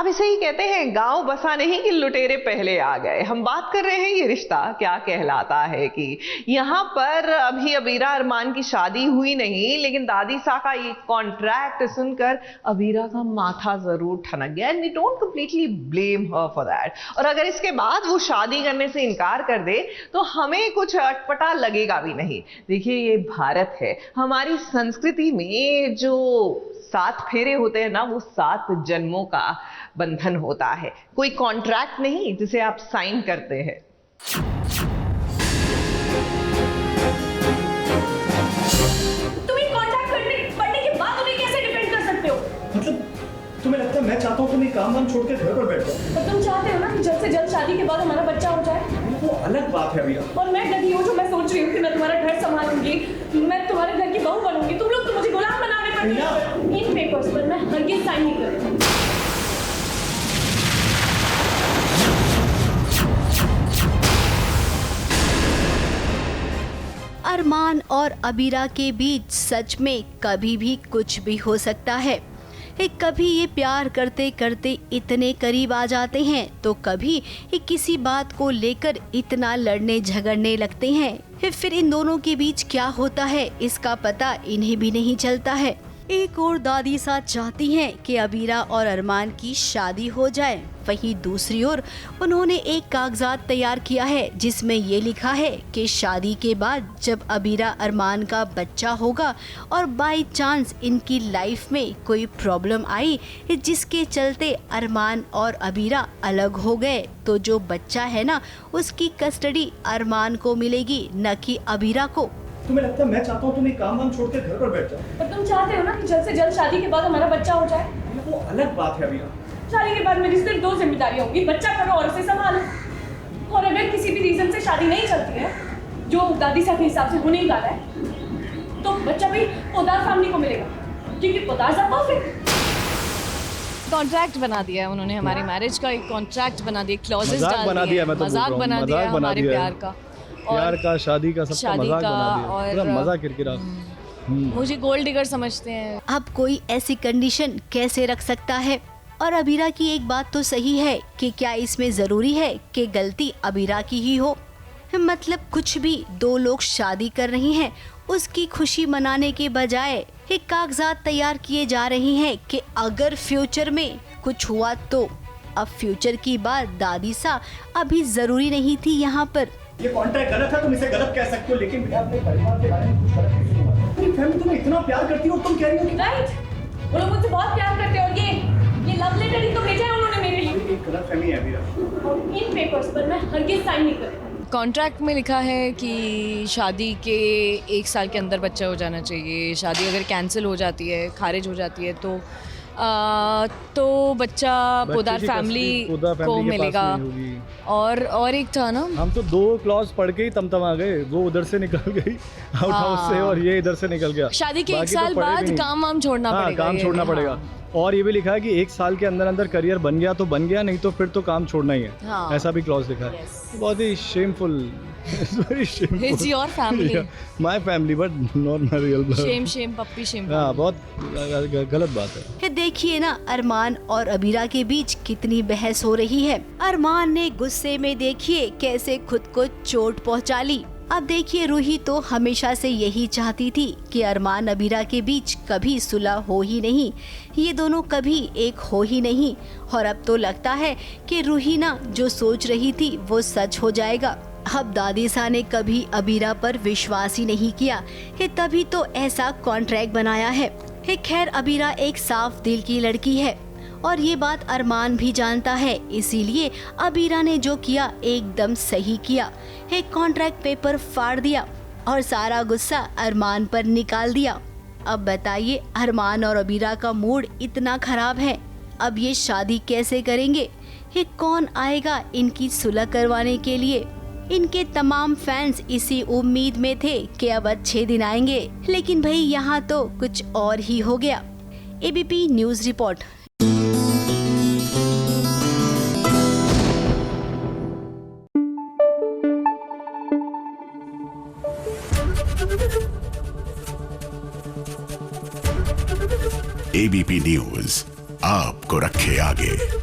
अब इसे ही कहते हैं गांव बसा नहीं कि लुटेरे पहले आ गए। हम बात कर रहे हैं ये रिश्ता क्या कहलाता है कि यहाँ पर अभी अबीरा अरमान की शादी हुई नहीं, लेकिन दादीसा का ये कॉन्ट्रैक्ट सुनकर अबीरा का माथा जरूर ठनक गया। And we don't completely blame her for that. और अगर इसके बाद वो शादी करने से इनकार कर दे तो हमें कुछ अटपटा लगेगा भी नहीं। देखिए, ये भारत है, हमारी संस्कृति में जो 7 फेरे होते हैं ना, वो 7 जन्मों का बंधन होता है, कोई कॉन्ट्रैक्ट नहीं जिसे आप साइन करते हैं। तुम्हें कॉन्ट्रैक्ट पढ़ने के बाद उन्हें कैसे डिफेंड कर सकते हो? मतलब तुम्हें लगता है मैं चाहता हूँ तुम ये काम छोड़ के घर पर बैठ जाओ? पर तुम चाहते हो ना कि जल्द से जल्द शादी के बाद हमारा बच्चा हो जाए। वो अलग बात है अबीरा। और मैं गधी हूँ जो मैं सोच रही हूँ कि मैं तुम्हारा घर संभालूंगी, मैं तुम्हारे घर की बहू बनूंगी, तुम लोग तो मुझे गुलाम बनाने पड़ेंगे। इन पेपर्स पर मैं हरगिज़ साइन नहीं करूँगी। अरमान और अबीरा के बीच सच में कभी भी कुछ भी हो सकता है। कभी ये प्यार करते करते इतने करीब आ जाते हैं तो कभी ये किसी बात को लेकर इतना लड़ने झगड़ने लगते हैं। फिर इन दोनों के बीच क्या होता है इसका पता इन्हें भी नहीं चलता है। एक और दादीसा चाहती हैं कि अबीरा और अरमान की शादी हो जाए, वहीं दूसरी ओर उन्होंने एक कागजात तैयार किया है जिसमें ये लिखा है कि शादी के बाद जब अबीरा अरमान का बच्चा होगा और बाय चांस इनकी लाइफ में कोई प्रॉब्लम आई जिसके चलते अरमान और अबीरा अलग हो गए तो जो बच्चा है ना, उसकी कस्टडी अरमान को मिलेगी, न कि अबीरा को। तुम्हें लगता है मैं चाहता हूँ तुम ये काम छोड़ के घर पर बैठ जाओ? पर तुम चाहते हो ना कि जल्द से जल्द शादी के बाद हमारा बच्चा हो जाए। वो अलग बात है अबीरा। शादी के बाद मेरी सिर्फ 2 जिम्मेदारियां होंगी, बच्चा करो और उसे संभालो। और अगर किसी भी रीजन से शादी नहीं चलती है, जो दादीसा के हिसाब से होने ही वाला है, तो बच्चा भी पोदार फैमिली को मिलेगा, क्योंकि पोदार सब परफेक्ट। कॉन्ट्रैक्ट बना दिया है उन्होंने, हमारी मैरिज का एक कॉन्ट्रैक्ट बना दिया, क्लॉजेस डाल दिए, मजाक बना दिया हमारे प्यार का, शादी का, सबका मजाक बना दिया, पूरा मजाक किरकिरा। मुझे गोल्ड डिगर समझते हैं। अब कोई ऐसी कंडीशन कैसे रख सकता है? और अबीरा की एक बात तो सही है कि क्या इसमें जरूरी है कि गलती अबीरा की ही हो? मतलब कुछ भी 2 लोग शादी कर रही हैं, उसकी खुशी मनाने के बजाय एक कागजात तैयार किए जा रही हैं कि अगर फ्यूचर में कुछ हुआ तो। अब फ्यूचर की बात दादीसा अभी जरूरी नहीं थी यहाँ पर। ये कॉन्ट्रैक्ट गलत है, तुम इसे गलत कह सकते हो, लेकिन मैं अपने परिवार के बारे में कुछ गलत नहीं कहूँगा। मेरी फैमिली तुम्हें इतना प्यार करती है और तुम कह रही हो कि राइट, वो लोग मुझसे बहुत प्यार करते हैं और ये लव लेटर ही तो भेजा है उन्होंने मेरे लिए। ये गलतफहमी है अबीरा। और इन पेपर्स पर मैं हरगिज़ साइन नहीं करूँगी। कॉन्ट्रैक्ट में लिखा है कि शादी के 1 साल के अंदर बच्चा हो जाना चाहिए। शादी अगर कैंसिल हो जाती है, खारिज हो जाती है तो बच्चा पोदार फैमिली को मिलेगा। और एक था ना, हम तो 2 क्लॉज पढ़ के ही तमतमा गए, वो उधर से निकल गई आउट हाउस से और ये इधर से निकल गया। शादी के 1 साल बाद काम वाम छोड़ना पड़ेगा। काम छोड़ना पड़ेगा। और ये भी लिखा है कि 1 साल के अंदर अंदर करियर बन गया तो बन गया, नहीं तो फिर तो काम छोड़ना ही है। ऐसा भी क्लॉज लिखा है। बहुत ही shameful. It's your family. My family, but not my real blood. Shame, puppy shame. हाँ, बहुत गलत बात है। देखिए ना, अरमान और अबीरा के बीच कितनी बहस हो रही है। अरमान ने गुस्से में देखिए कैसे खुद को चोट पहुंचा ली। अब देखिए, रूही तो हमेशा से यही चाहती थी कि अरमान अबीरा के बीच कभी सुलह हो ही नहीं, ये दोनों कभी एक हो ही नहीं। और अब तो लगता है कि रूही ना जो सोच रही थी वो सच हो जाएगा। अब दादीसा ने कभी अबीरा पर विश्वास ही नहीं किया, तभी तो ऐसा कॉन्ट्रैक्ट बनाया है। खैर, अबीरा एक साफ दिल की लड़की है और ये बात अरमान भी जानता है, इसीलिए अबीरा ने जो किया एकदम सही किया। एक कॉन्ट्रैक्ट पेपर फाड़ दिया और सारा गुस्सा अरमान पर निकाल दिया। अब बताइए, अरमान और अबीरा का मूड इतना खराब है, अब ये शादी कैसे करेंगे? ये कौन आएगा इनकी सुलह करवाने के लिए? इनके तमाम फैंस इसी उम्मीद में थे कि अब अच्छे दिन आएंगे, लेकिन भाई यहाँ तो कुछ और ही हो गया। ABP news report. ABP news आपको रखे आगे।